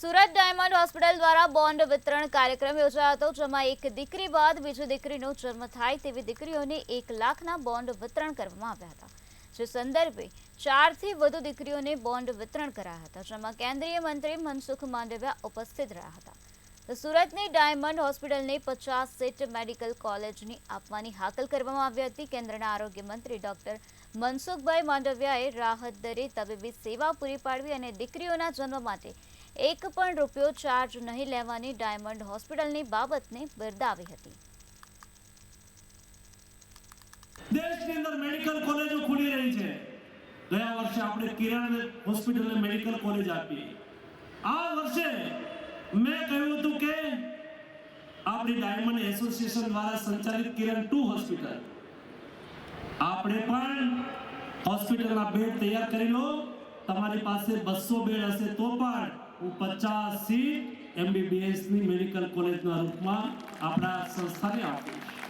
Surat diamond hospital દ્વારા bond વિતરણ કાર્યક્રમ યોજાયો હતો, જેમાં એક દીકરી બાદ બીજી દીકરીનો જન્મ થાય તેવી દીકરીઓને 1 લાખના બોન્ડ વિતરણ કરવામાં આવ્યા હતા. જે સંદર્ભે 4 થી વધુ દીકરીઓને બોન્ડ વિતરણ કરાયા હતા, જેમાં કેન્દ્રીય મંત્રી મનસુખ માંડવિયા ઉપસ્થિત રહ્યા હતા. તો સુરતની ડાયમંડ હોસ્પિટલને 50 સીટ મેડિકલ કોલેજની આપવાની હાકલ કરવામાં આવી હતી. કેન્દ્રના આરોગ્ય મંત્રી ડોક્ટર મનસુખભાઈ માંડવિયાએ રાહત દરે તબીબી સેવા પૂરી પાડવી અને દીકરીઓના જન્મ માટે 1 પણ રૂપિયો ચાર્જ નહીં લેવાની ડાયમંડ હોસ્પિટલની બાબતને બિરદાવી હતી. દેશની અંદર મેડિકલ કોલેજો ખુલી રહી છે. ગયા વર્ષે આપણે કિરણ હોસ્પિટલને મેડિકલ કોલેજ આપી. આ વર્ષે મેં કહ્યું હતું કે આપણી ડાયમંડ એસોસિએશન દ્વારા સંચાલિત કિરણ 2 હોસ્પિટલ આપણે પણ હોસ્પિટલના બેડ તૈયાર કરી લો. તમારી પાસે 200 બેડ હશે તો પણ હું 50 સીટ MBBS ની મેડિકલ કોલેજના રૂપમાં આપણા સંસ્થાને આપીશ.